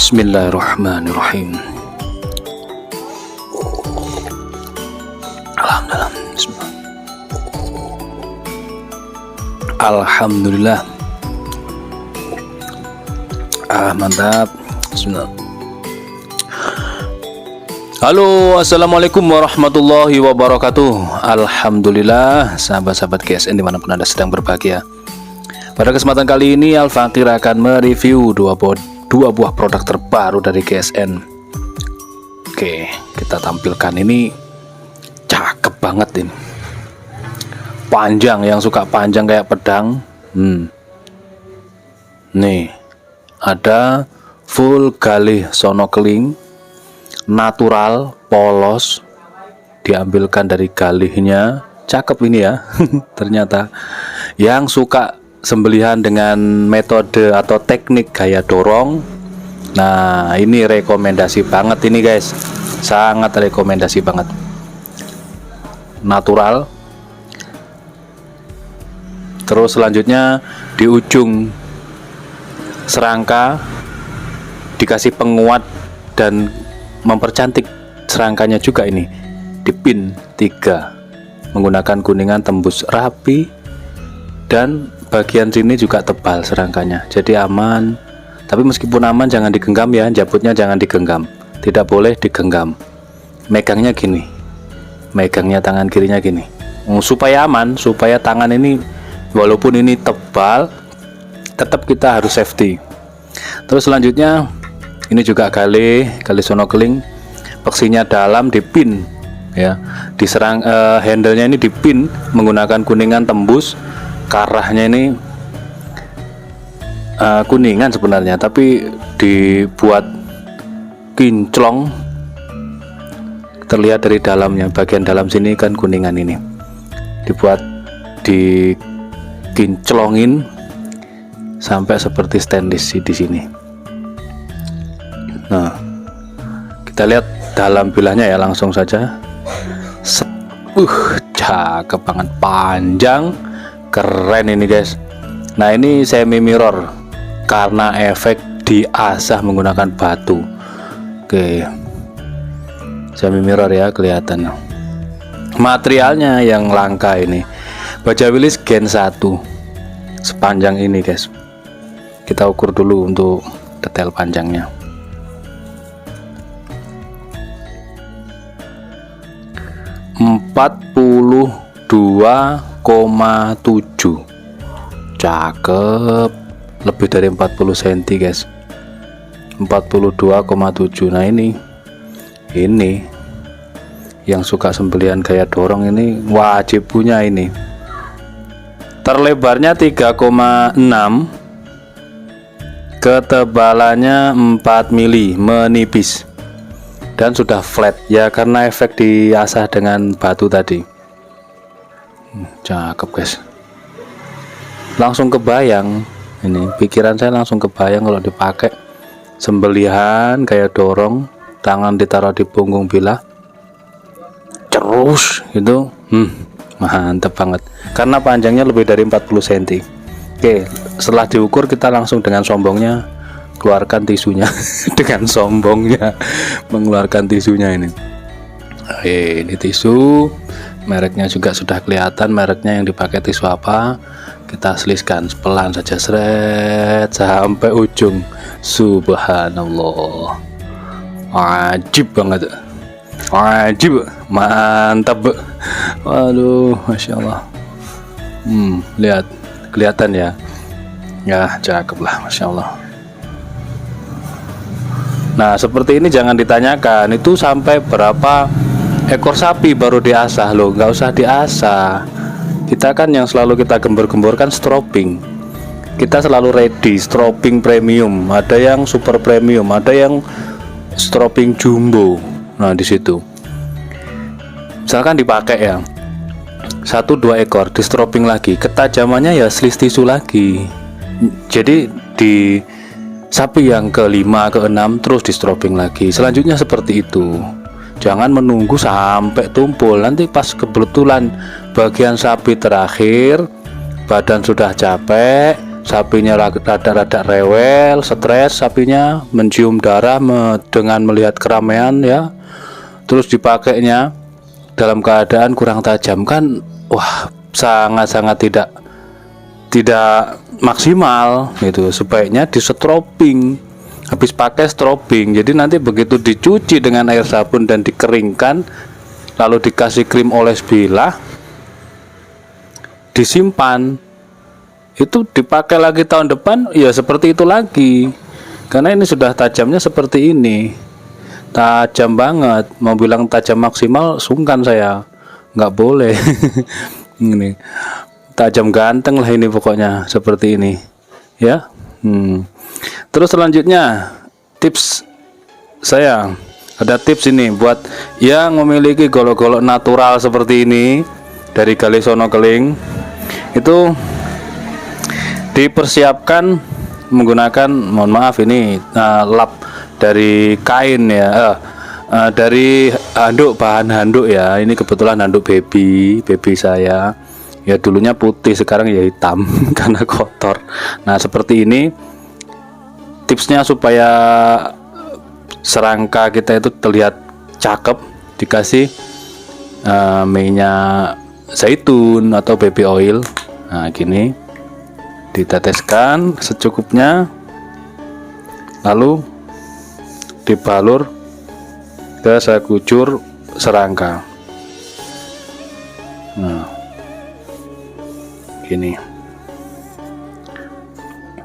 Bismillahirrahmanirrahim. Alhamdulillah. Bismillah. Alhamdulillah. Mantap. Bismillah. Halo, assalamualaikum warahmatullahi wabarakatuh. Alhamdulillah, sahabat-sahabat GSN dimanapun Anda sedang berbahagia. Pada kesempatan kali ini Al-Fakir akan mereview dua buah produk terbaru dari GSN. Oke, kita tampilkan ini. Cakep banget ini. Panjang, yang suka panjang kayak pedang. Nih, ada full galih snorkeling, natural, polos, diambilkan dari galihnya. Cakep ini ya. Ternyata yang suka sembelihan dengan metode atau teknik gaya dorong, nah ini rekomendasi banget ini guys, sangat rekomendasi banget. Natural. Terus selanjutnya di ujung serangka dikasih penguat dan mempercantik serangkanya juga, ini dipin 3 menggunakan kuningan tembus rapi, dan bagian sini juga tebal serangkanya, jadi aman. Tapi meskipun aman jangan digenggam ya, jabutnya jangan digenggam, tidak boleh digenggam. Megangnya gini, megangnya tangan kirinya gini, supaya aman, supaya tangan ini walaupun ini tebal tetap kita harus safety. Terus selanjutnya ini juga galih snorkeling peksinya dalam dipin ya, diserang handle-nya ini dipin menggunakan kuningan tembus. Karahnya ini kuningan sebenarnya, tapi dibuat kinclong, terlihat dari dalamnya, bagian dalam sini kan kuningan, ini dibuat dikinclongin sampai seperti stainless di sini. Nah, kita lihat dalam bilahnya ya, langsung saja. Set. Cakep banget, panjang, keren ini guys. Nah, ini semi mirror karena efek diasah menggunakan batu. Oke, semi mirror ya, kelihatan. Materialnya yang langka ini, baja Willys Gen 1 sepanjang ini guys. Kita ukur dulu untuk detail panjangnya. 42,7. Cakep, lebih dari 40 cm guys. 42,7. Nah, ini yang suka sembelihan gaya dorong ini wajib punya ini. Terlebarnya 3,6, ketebalannya 4 mili, menipis, dan sudah flat ya karena efek diasah dengan batu tadi. Cakep guys, langsung kebayang ini, pikiran saya langsung kebayang kalau dipakai sembelihan kayak dorong, tangan ditaruh di punggung bilah terus itu, mantep banget karena panjangnya lebih dari 40 cm. Oke, setelah diukur kita langsung dengan sombongnya keluarkan tisunya dengan sombongnya mengeluarkan tisunya ini. Oke, ini tisu, mereknya juga sudah kelihatan, mereknya yang dipakai tisu apa. Kita seliskan pelan saja, seret sampai ujung. Subhanallah, wajib banget, wajib, mantap. Waduh, masya Allah. Lihat, kelihatan ya, cakep lah, masya Allah. Nah, seperti ini jangan ditanyakan itu sampai berapa ekor sapi baru diasah loh, nggak usah diasah. Kita kan yang selalu kita gembor-gemborkan stropping. Kita selalu ready stropping premium, ada yang super premium, ada yang stropping jumbo. Nah, di situ misalkan dipakai ya 1-2 ekor, di stropping lagi, ketajamannya ya slis tisu lagi. Jadi di sapi yang ke-5, ke-6 terus di stropping lagi, selanjutnya seperti itu. Jangan menunggu sampai tumpul, nanti pas kebetulan bagian sapi terakhir, badan sudah capek, sapinya rada-rada rewel, stres, sapinya mencium darah dengan melihat keramaian ya, terus dipakainya dalam keadaan kurang tajam kan, wah sangat-sangat tidak maksimal gitu. Sebaiknya di stropping, habis pakai stropping, jadi nanti begitu dicuci dengan air sabun dan dikeringkan, lalu dikasih krim oles bilah, disimpan, itu dipakai lagi tahun depan ya seperti itu lagi, karena ini sudah tajamnya seperti ini, tajam banget. Mau bilang tajam maksimal sungkan saya, nggak boleh. Ini tajam ganteng lah ini pokoknya, seperti ini ya. Terus selanjutnya tips saya, ada tips ini buat yang memiliki golok-golok natural seperti ini dari Gali Sono Keling. Itu dipersiapkan menggunakan, mohon maaf ini lap dari kain ya, dari handuk, bahan handuk ya. Ini kebetulan handuk baby saya ya, dulunya putih sekarang ya hitam karena kotor. Nah, seperti ini tipsnya supaya serangka kita itu terlihat cakep. Dikasih minyak zaitun atau baby oil. Nah, gini diteteskan secukupnya, lalu dibalur ke sekujur serangka. Nah, gini.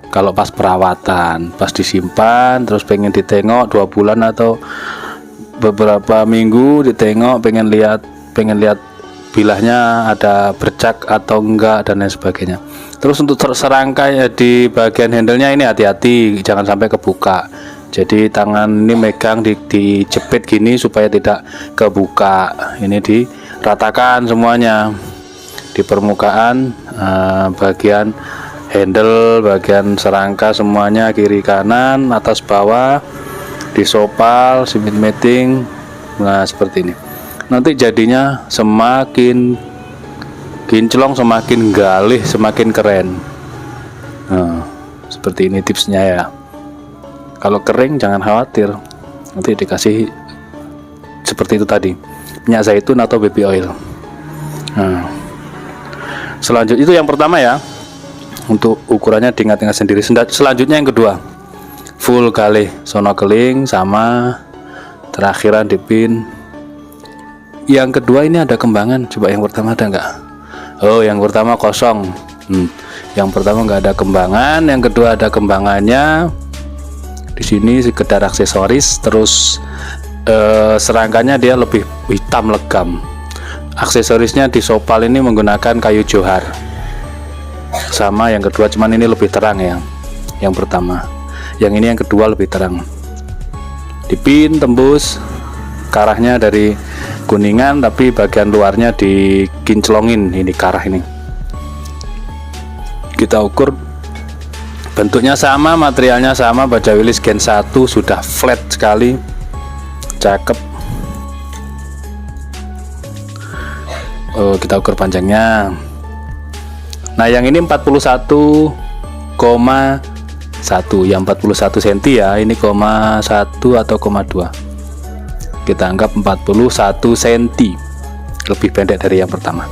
Kalau pas perawatan, pas disimpan terus pengen ditengok 2 bulan atau beberapa minggu ditengok, pengen lihat bilahnya ada bercak atau enggak dan lain sebagainya. Terus untuk serangkai di bagian handlenya ini hati-hati, jangan sampai kebuka. Jadi tangan ini megang dijepit gini supaya tidak kebuka. Ini diratakan semuanya di permukaan, bagian handle, bagian serangka semuanya, kiri kanan, atas bawah, disopal, simit meting. Nah seperti ini. Nanti jadinya semakin kinclong, semakin galih, semakin keren. Nah, seperti ini tipsnya ya. Kalau kering jangan khawatir, nanti dikasih seperti itu tadi, minyak zaitun atau baby oil. Nah, selanjutnya itu yang pertama ya, untuk ukurannya diingat-ingat sendiri. Selanjutnya yang kedua, full galih sono keling sama terakhiran dipin. Yang kedua ini ada kembangan, coba yang pertama ada enggak? Oh, yang pertama kosong. Yang pertama enggak ada kembangan, yang kedua ada kembangannya. Di sini sekedar aksesoris, terus serangkanya dia lebih hitam legam. Aksesorisnya di sopal ini menggunakan kayu johar. Sama yang kedua, cuman ini lebih terang ya. Yang pertama. Yang ini yang kedua lebih terang. Dipin tembus, karahnya dari kuningan tapi bagian luarnya dikinclongin, ini karah ini. Kita ukur, bentuknya sama, materialnya sama, baja wilis gen 1 sudah flat sekali, cakep. Oh, kita ukur panjangnya. Nah yang ini 41,1, yang 41 cm ya, ini 1 atau 2. Kita anggap 41 cm, lebih pendek dari yang pertama.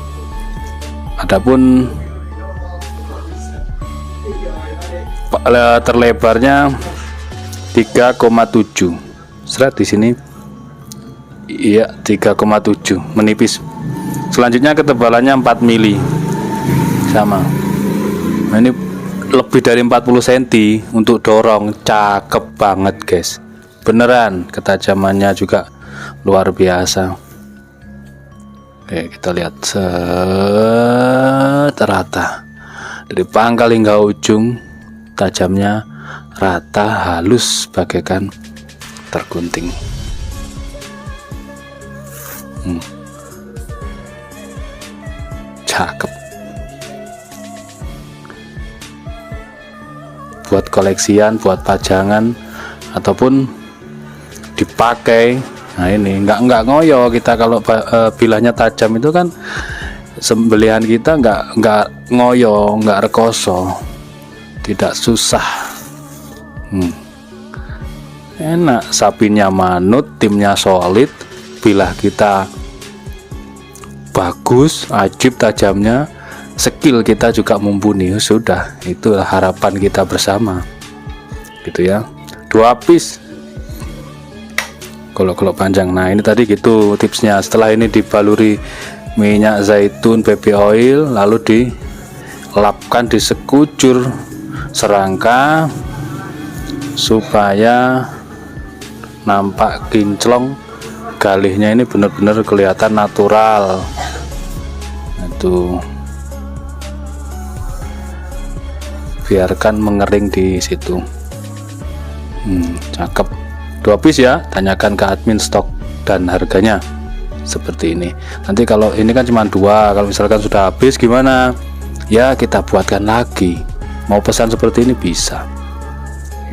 Adapun terlebarnya 3,7. Seret di sini. Iya, 3,7, menipis. Selanjutnya ketebalannya 4 mili. Sama. Nah, ini lebih dari 40 cm untuk dorong, cakep banget, guys. Beneran, ketajamannya juga luar biasa. Oke, kita lihat rata dari pangkal hingga ujung, tajamnya rata, halus bagaikan tergunting. Cakep. Buat koleksian, buat pajangan, ataupun dipakai. Nah ini nggak ngoyo kita kalau bilahnya tajam itu kan, sembelihan kita nggak ngoyo, nggak rekoso, tidak susah. Enak, sapinya manut, timnya solid, bilah kita bagus, ajib tajamnya, skill kita juga mumpuni. Sudah, itulah harapan kita bersama, gitu ya. 2 piece golok-golok panjang. Nah ini tadi gitu tipsnya. Setelah ini dibaluri minyak zaitun, baby oil, lalu dilapkan di sekujur serangka supaya nampak kinclong, galihnya ini benar-benar kelihatan natural. Itu biarkan mengering di situ. Cakep. 2 piece ya, tanyakan ke admin stok dan harganya seperti ini. Nanti kalau ini kan cuma 2, kalau misalkan sudah habis gimana ya, kita buatkan lagi. Mau pesan seperti ini bisa,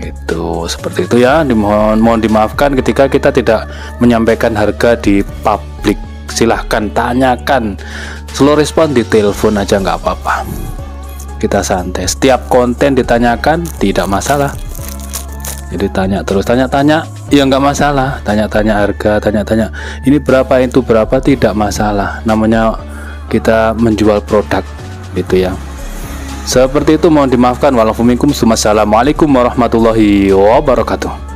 itu seperti itu ya. Mohon dimaafkan ketika kita tidak menyampaikan harga di publik. Silahkan tanyakan, slow respon di telepon aja nggak apa-apa, kita santai. Setiap konten ditanyakan tidak masalah. Jadi tanya terus, tanya-tanya ya nggak masalah, tanya-tanya harga, tanya-tanya ini berapa, itu berapa, tidak masalah. Namanya kita menjual produk, gitu ya. Seperti itu, mohon dimaafkan. Walaupun minkum. Wassalamualaikum warahmatullahi wabarakatuh.